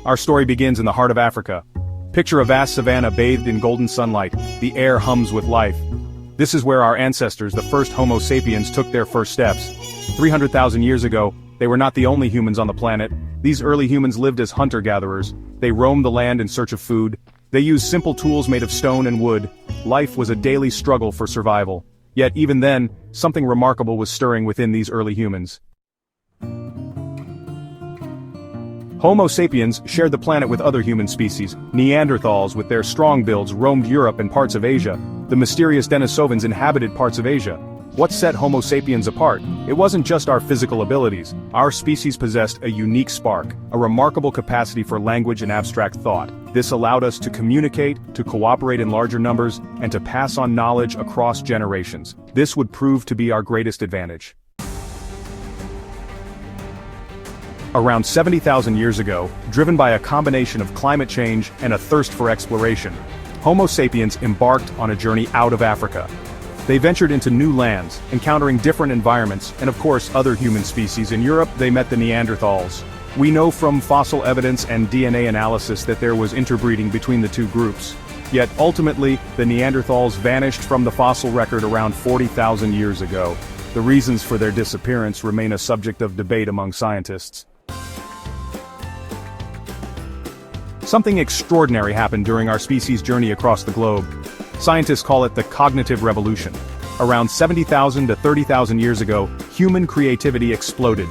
Our story begins in the heart of Africa. Picture a vast savanna bathed in golden sunlight. The air hums with life. This is where our ancestors, the first Homo sapiens, took their first steps. 300,000 years ago, they were not the only humans on the planet. These early humans lived as hunter-gatherers. They roamed the land in search of food. They used simple tools made of stone and wood. Life was a daily struggle for survival. Yet even then, something remarkable was stirring within these early humans. Homo sapiens shared the planet with other human species. Neanderthals, with their strong builds, roamed Europe and parts of Asia. The mysterious Denisovans inhabited parts of Asia. What set Homo sapiens apart? It wasn't just our physical abilities. Our species possessed a unique spark, a remarkable capacity for language and abstract thought. This allowed us to communicate, to cooperate in larger numbers, and to pass on knowledge across generations. This would prove to be our greatest advantage. Around 70,000 years ago, driven by a combination of climate change and a thirst for exploration, Homo sapiens embarked on a journey out of Africa. They ventured into new lands, encountering different environments, and of course other human species. In Europe, they met the Neanderthals. We know from fossil evidence and DNA analysis that there was interbreeding between the two groups. Yet ultimately, the Neanderthals vanished from the fossil record around 40,000 years ago. The reasons for their disappearance remain a subject of debate among scientists. Something extraordinary happened during our species' journey across the globe. Scientists call it the cognitive revolution. Around 70,000 to 30,000 years ago, human creativity exploded.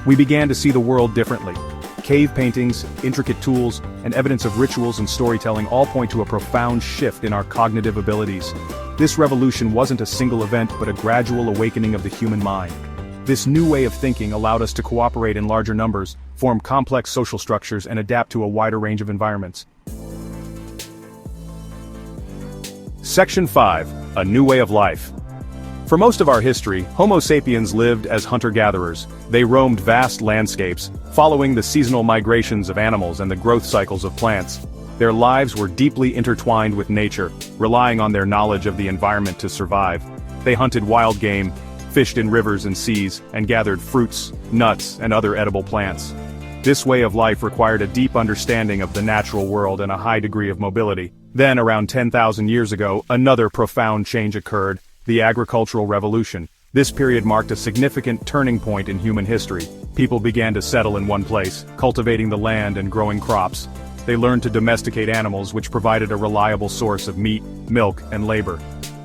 We began to see the world differently. Cave paintings, intricate tools, and evidence of rituals and storytelling all point to a profound shift in our cognitive abilities. This revolution wasn't a single event but a gradual awakening of the human mind. This new way of thinking allowed us to cooperate in larger numbers, form complex social structures, and adapt to a wider range of environments. Section 5. A New Way of Life. For most of our history, Homo sapiens lived as hunter-gatherers. They roamed vast landscapes, following the seasonal migrations of animals and the growth cycles of plants. Their lives were deeply intertwined with nature, relying on their knowledge of the environment to survive. They hunted wild game, fished in rivers and seas, and gathered fruits, nuts, and other edible plants. This way of life required a deep understanding of the natural world and a high degree of mobility. Then, around 10,000 years ago, another profound change occurred: the agricultural revolution. This period marked a significant turning point in human history. People began to settle in one place, cultivating the land and growing crops. They learned to domesticate animals, which provided a reliable source of meat, milk, and labor.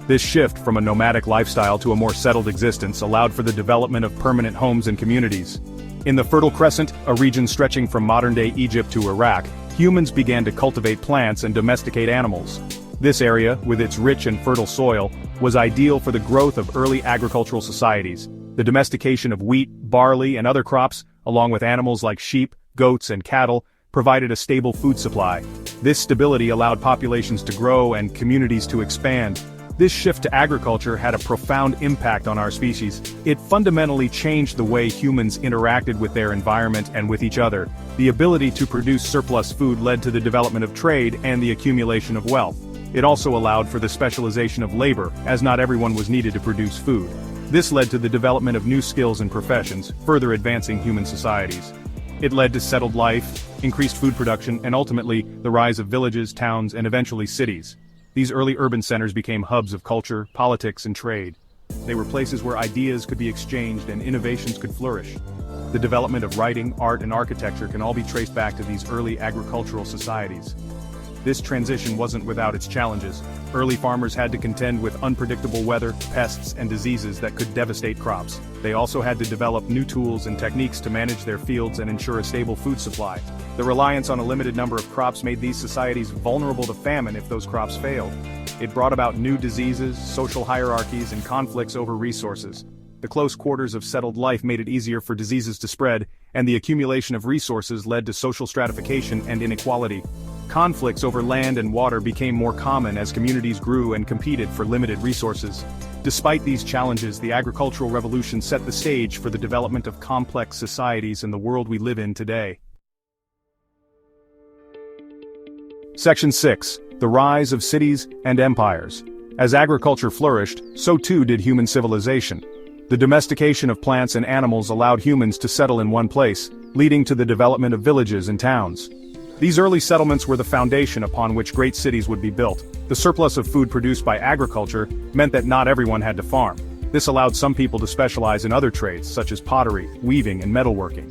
This shift from a nomadic lifestyle to a more settled existence allowed for the development of permanent homes and communities. In the Fertile Crescent, a region stretching from modern-day Egypt to Iraq, humans began to cultivate plants and domesticate animals. This area, with its rich and fertile soil, was ideal for the growth of early agricultural societies. The domestication of wheat, barley, and other crops, along with animals like sheep, goats, and cattle, provided a stable food supply. This stability allowed populations to grow and communities to expand. This shift to agriculture had a profound impact on our species. It fundamentally changed the way humans interacted with their environment and with each other. The ability to produce surplus food led to the development of trade and the accumulation of wealth. It also allowed for the specialization of labor, as not everyone was needed to produce food. This led to the development of new skills and professions, further advancing human societies. It led to settled life, increased food production, and ultimately, the rise of villages, towns, and eventually cities. These early urban centers became hubs of culture, politics, and trade. They were places where ideas could be exchanged and innovations could flourish. The development of writing, art, and architecture can all be traced back to these early agricultural societies. This transition wasn't without its challenges. Early farmers had to contend with unpredictable weather, pests, and diseases that could devastate crops. They also had to develop new tools and techniques to manage their fields and ensure a stable food supply. The reliance on a limited number of crops made these societies vulnerable to famine if those crops failed. It brought about new diseases, social hierarchies, and conflicts over resources. The close quarters of settled life made it easier for diseases to spread, and the accumulation of resources led to social stratification and inequality. Conflicts over land and water became more common as communities grew and competed for limited resources. Despite these challenges, the agricultural revolution set the stage for the development of complex societies in the world we live in today. Section 6. The Rise of Cities and Empires. As agriculture flourished, so too did human civilization. The domestication of plants and animals allowed humans to settle in one place, leading to the development of villages and towns. These early settlements were the foundation upon which great cities would be built. The surplus of food produced by agriculture meant that not everyone had to farm. This allowed some people to specialize in other trades such as pottery, weaving, and metalworking.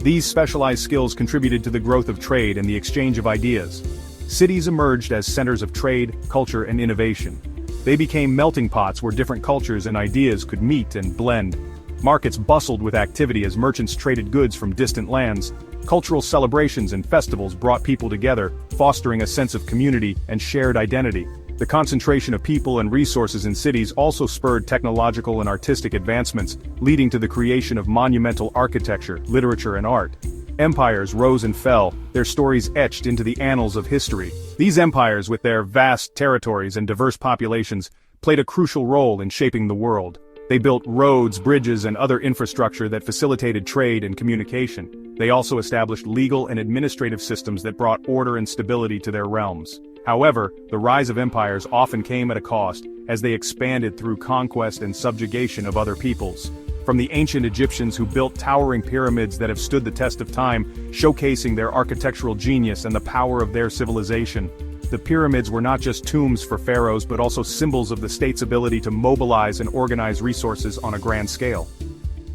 These specialized skills contributed to the growth of trade and the exchange of ideas. Cities emerged as centers of trade, culture, and innovation. They became melting pots where different cultures and ideas could meet and blend. Markets bustled with activity as merchants traded goods from distant lands. Cultural celebrations and festivals brought people together, fostering a sense of community and shared identity. The concentration of people and resources in cities also spurred technological and artistic advancements, leading to the creation of monumental architecture, literature, and art. Empires rose and fell, their stories etched into the annals of history. These empires, with their vast territories and diverse populations, played a crucial role in shaping the world. They built roads, bridges, and other infrastructure that facilitated trade and communication. They also established legal and administrative systems that brought order and stability to their realms. However, the rise of empires often came at a cost, as they expanded through conquest and subjugation of other peoples. From the ancient Egyptians who built towering pyramids that have stood the test of time, showcasing their architectural genius and the power of their civilization. The pyramids were not just tombs for pharaohs but also symbols of the state's ability to mobilize and organize resources on a grand scale.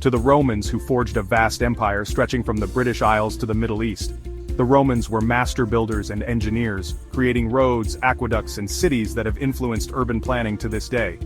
To the Romans, who forged a vast empire stretching from the British Isles to the Middle East. The Romans were master builders and engineers, creating roads, aqueducts, and cities that have influenced urban planning to this day.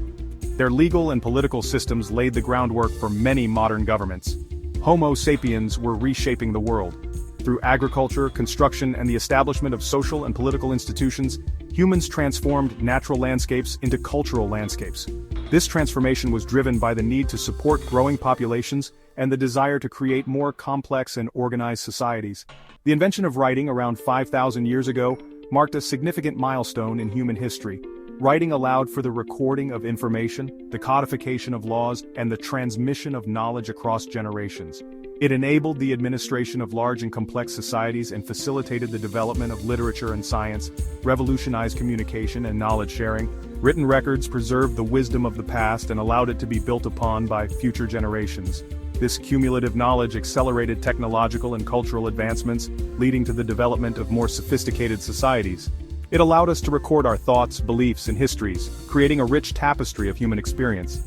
Their legal and political systems laid the groundwork for many modern governments. Homo sapiens were reshaping the world. Through agriculture, construction, and the establishment of social and political institutions, humans transformed natural landscapes into cultural landscapes. This transformation was driven by the need to support growing populations and the desire to create more complex and organized societies. The invention of writing around 5,000 years ago marked a significant milestone in human history. Writing allowed for the recording of information, the codification of laws, and the transmission of knowledge across generations. It enabled the administration of large and complex societies and facilitated the development of literature and science, revolutionized communication and knowledge sharing. Written records preserved the wisdom of the past and allowed it to be built upon by future generations. This cumulative knowledge accelerated technological and cultural advancements, leading to the development of more sophisticated societies. It allowed us to record our thoughts, beliefs, and histories, creating a rich tapestry of human experience.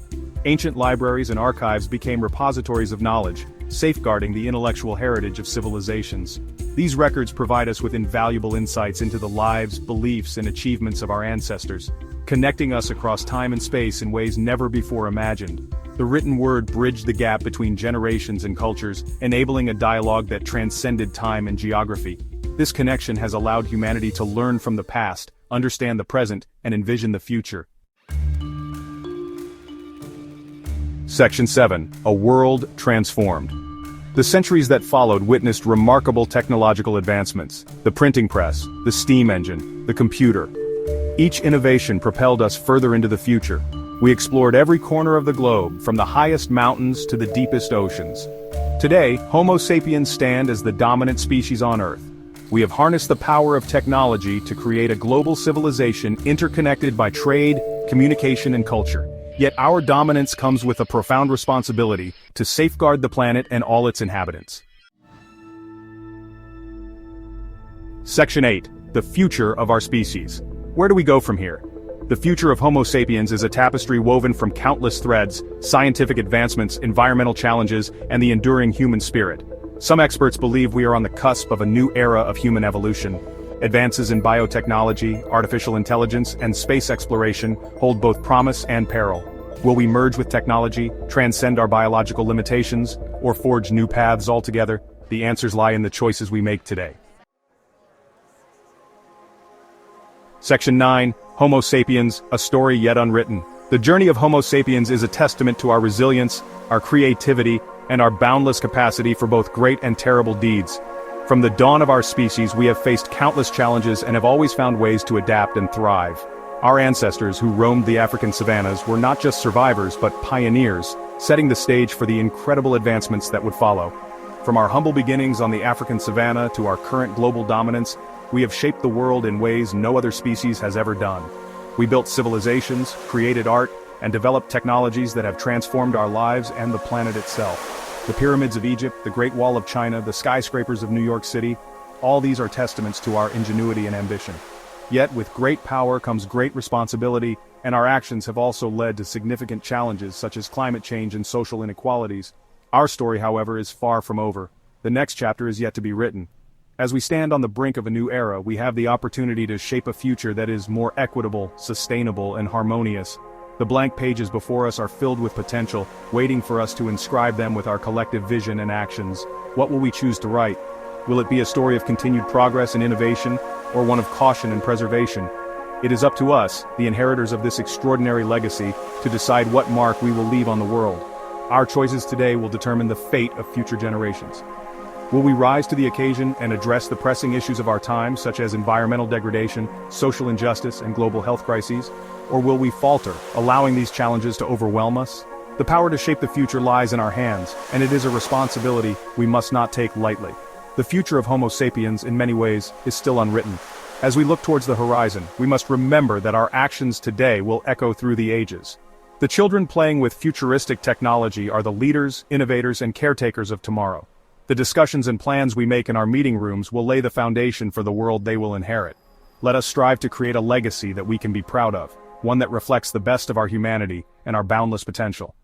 Ancient libraries and archives became repositories of knowledge, safeguarding the intellectual heritage of civilizations. These records provide us with invaluable insights into the lives, beliefs, and achievements of our ancestors, connecting us across time and space in ways never before imagined. The written word bridged the gap between generations and cultures, enabling a dialogue that transcended time and geography. This connection has allowed humanity to learn from the past, understand the present, and envision the future. Section 7. A world transformed. The centuries that followed witnessed remarkable technological advancements: the printing press, the steam engine, the computer. Each innovation propelled us further into the future. We explored every corner of the globe, from the highest mountains to the deepest oceans. Today, Homo sapiens stand as the dominant species on Earth. We have harnessed the power of technology to create a global civilization interconnected by trade, communication, and culture. Yet our dominance comes with a profound responsibility to safeguard the planet and all its inhabitants. Section 8. The future of our species. Where do we go from here? The future of Homo sapiens is a tapestry woven from countless threads: scientific advancements, environmental challenges, and the enduring human spirit. Some experts believe we are on the cusp of a new era of human evolution. Advances in biotechnology, artificial intelligence, and space exploration hold both promise and peril. Will we merge with technology, transcend our biological limitations, or forge new paths altogether? The answers lie in the choices we make today. Section 9. Homo sapiens, a story yet unwritten. The journey of Homo sapiens is a testament to our resilience, our creativity, and our boundless capacity for both great and terrible deeds. From the dawn of our species, we have faced countless challenges and have always found ways to adapt and thrive. Our ancestors who roamed the African savannas were not just survivors but pioneers, setting the stage for the incredible advancements that would follow. From our humble beginnings on the African savanna to our current global dominance, we have shaped the world in ways no other species has ever done. We built civilizations, created art, and developed technologies that have transformed our lives and the planet itself. The pyramids of Egypt, the Great Wall of China, the skyscrapers of New York City, All these are testaments to our ingenuity and ambition. Yet, with great power comes great responsibility, and our actions have also led to significant challenges such as climate change and social inequalities. Our story, however, is far from over. The next chapter is yet to be written. As we stand on the brink of a new era, we have the opportunity to shape a future that is more equitable, sustainable, and harmonious. The blank pages before us are filled with potential, waiting for us to inscribe them with our collective vision and actions. What will we choose to write? Will it be a story of continued progress and innovation, or one of caution and preservation? It is up to us, the inheritors of this extraordinary legacy, to decide what mark we will leave on the world. Our choices today will determine the fate of future generations. Will we rise to the occasion and address the pressing issues of our time, such as environmental degradation, social injustice, and global health crises? Or will we falter, allowing these challenges to overwhelm us? The power to shape the future lies in our hands, and it is a responsibility we must not take lightly. The future of Homo sapiens, in many ways, is still unwritten. As we look towards the horizon, we must remember that our actions today will echo through the ages. The children playing with futuristic technology are the leaders, innovators, and caretakers of tomorrow. The discussions and plans we make in our meeting rooms will lay the foundation for the world they will inherit. Let us strive to create a legacy that we can be proud of, one that reflects the best of our humanity and our boundless potential.